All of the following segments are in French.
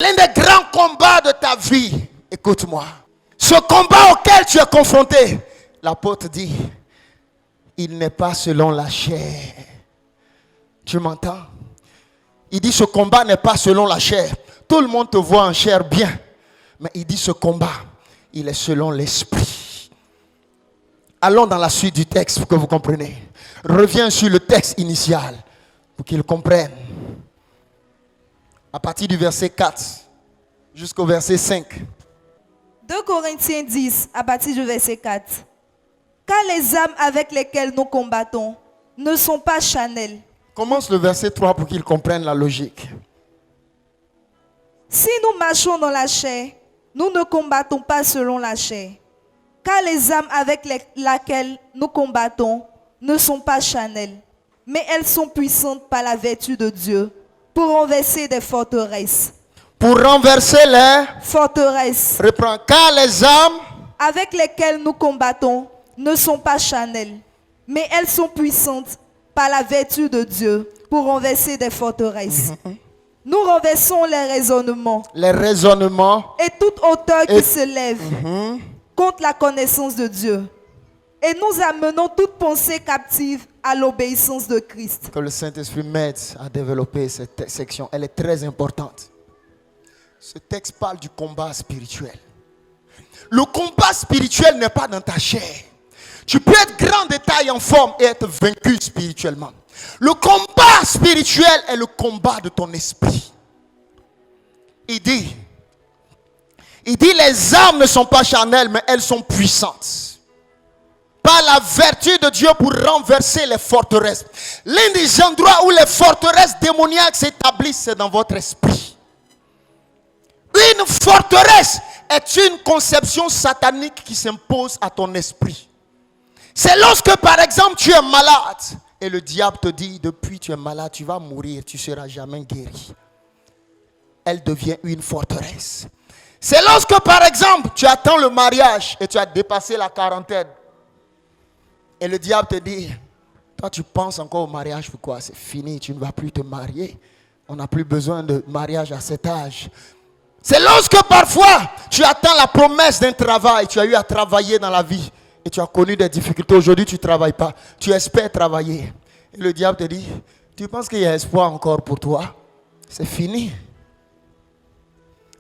L'un des grands combats de ta vie, écoute-moi. Ce combat auquel tu es confronté, l'apôtre dit, il n'est pas selon la chair. Tu m'entends? Il dit, ce combat n'est pas selon la chair. Tout le monde te voit en chair bien. Mais il dit, ce combat, il est selon l'esprit. Allons dans la suite du texte pour que vous compreniez. Reviens sur le texte initial pour qu'ils comprennent. À partir du verset 4 jusqu'au verset 5. 2 Corinthiens 10, à partir du verset 4. Car les âmes avec lesquelles nous combattons ne sont pas charnelles. Commence le verset 3 pour qu'ils comprennent la logique. Si nous marchons dans la chair, nous ne combattons pas selon la chair. Car les âmes avec lesquelles nous combattons ne sont pas charnelles, mais elles sont puissantes par la vertu de Dieu pour renverser des forteresses. Pour renverser les forteresses. Reprends. Car les âmes avec lesquelles nous combattons ne sont pas charnelles, mais elles sont puissantes par la vertu de Dieu pour renverser des forteresses. Nous renversons les raisonnements. Les raisonnements. Et toute hauteur qui se lève contre la connaissance de Dieu. Et nous amenons toute pensée captive à l'obéissance de Christ. Que le Saint-Esprit m'aide à développer cette section. Elle est très importante. Ce texte parle du combat spirituel. Le combat spirituel n'est pas dans ta chair. Tu peux être grand de taille en forme et être vaincu spirituellement. Le combat spirituel est le combat de ton esprit. Il dit, les âmes ne sont pas charnelles, mais elles sont puissantes. Par la vertu de Dieu pour renverser les forteresses. L'un des endroits où les forteresses démoniaques s'établissent, c'est dans votre esprit. Une forteresse est une conception satanique qui s'impose à ton esprit. C'est lorsque, par exemple, tu es malade et le diable te dit, depuis tu es malade, tu vas mourir, tu ne seras jamais guéri. Elle devient une forteresse. C'est lorsque, par exemple, tu attends le mariage et tu as dépassé la quarantaine. Et le diable te dit, toi tu penses encore au mariage, pourquoi? C'est fini, tu ne vas plus te marier. On n'a plus besoin de mariage à cet âge. C'est lorsque parfois tu attends la promesse d'un travail, tu as eu à travailler dans la vie et tu as connu des difficultés. Aujourd'hui tu ne travailles pas, tu espères travailler. Et le diable te dit, tu penses qu'il y a espoir encore pour toi? C'est fini.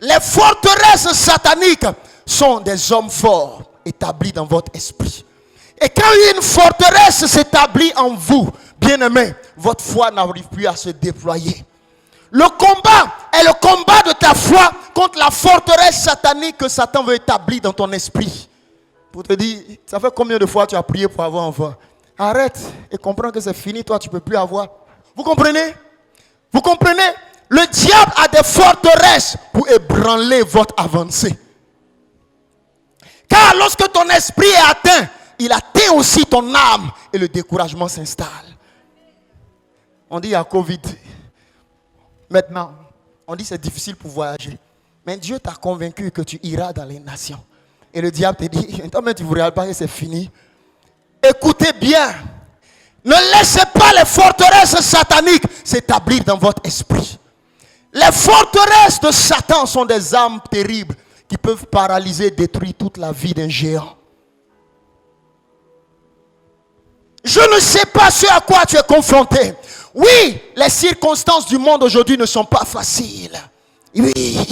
Les forteresses sataniques sont des hommes forts établis dans votre esprit. Et quand une forteresse s'établit en vous, bien-aimés, votre foi n'arrive plus à se déployer. Le combat est le combat de ta foi contre la forteresse satanique que Satan veut établir dans ton esprit. Pour te dire, ça fait combien de fois tu as prié pour avoir un enfant? Arrête et comprends que c'est fini, toi tu ne peux plus avoir. Vous comprenez? Vous comprenez? Le diable a des forteresses pour ébranler votre avancée. Car lorsque ton esprit est atteint, il atteint aussi ton âme et le découragement s'installe. On dit il y a Covid. Maintenant, on dit c'est difficile pour voyager. Mais Dieu t'a convaincu que tu iras dans les nations. Et le diable te dit, toi mais tu ne voudrais pas que c'est fini. Écoutez bien. Ne laissez pas les forteresses sataniques s'établir dans votre esprit. Les forteresses de Satan sont des âmes terribles qui peuvent paralyser, détruire toute la vie d'un géant. Je ne sais pas ce à quoi tu es confronté. Oui, les circonstances du monde aujourd'hui ne sont pas faciles. Oui.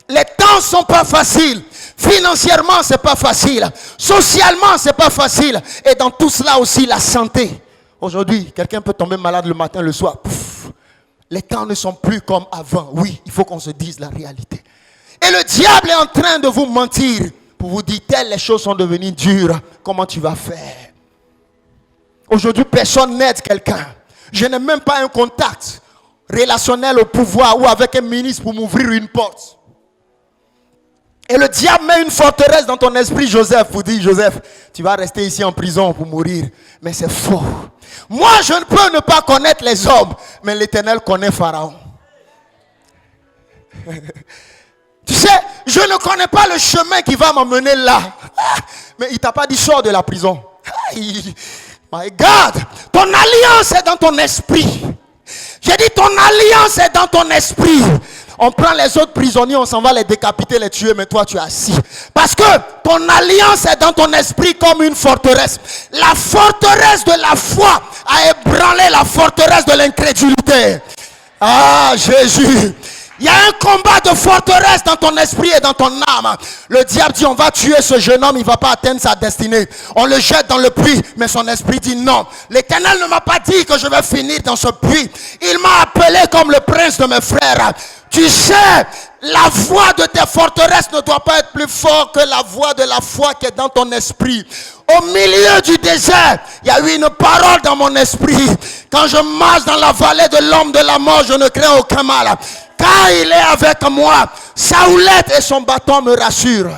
Les temps ne sont pas faciles. Financièrement, ce n'est pas facile. Socialement, ce n'est pas facile. Et dans tout cela aussi, la santé. Aujourd'hui, quelqu'un peut tomber malade le matin, le soir. Pouf. Les temps ne sont plus comme avant. Oui, il faut qu'on se dise la réalité. Et le diable est en train de vous mentir pour vous dire, telles les choses sont devenues dures. Comment tu vas faire? Aujourd'hui, personne n'aide quelqu'un. Je n'ai même pas un contact relationnel au pouvoir ou avec un ministre pour m'ouvrir une porte. Et le diable met une forteresse dans ton esprit, Joseph, pour dire, Joseph, tu vas rester ici en prison pour mourir. Mais c'est faux. Moi, je ne peux ne pas connaître les hommes, mais l'Éternel connaît Pharaon. Tu sais, je ne connais pas le chemin qui va m'emmener là. Mais il ne t'a pas dit, sors de la prison. My God, ton alliance est dans ton esprit. J'ai dit ton alliance est dans ton esprit. On prend les autres prisonniers, on s'en va les décapiter, les tuer, mais toi tu es assis. Parce que ton alliance est dans ton esprit comme une forteresse. La forteresse de la foi a ébranlé la forteresse de l'incrédulité. Ah, Jésus. Il y a un combat de forteresse dans ton esprit et dans ton âme. Le diable dit, on va tuer ce jeune homme, il ne va pas atteindre sa destinée. On le jette dans le puits, mais son esprit dit non. L'Éternel ne m'a pas dit que je vais finir dans ce puits. Il m'a appelé comme le prince de mes frères. Tu sais, la voix de tes forteresses ne doit pas être plus forte que la voix de la foi qui est dans ton esprit. Au milieu du désert, il y a eu une parole dans mon esprit. Quand je marche dans la vallée de l'homme de la mort, je ne crains aucun mal. Car il est avec moi. Sa houlette et son bâton me rassurent.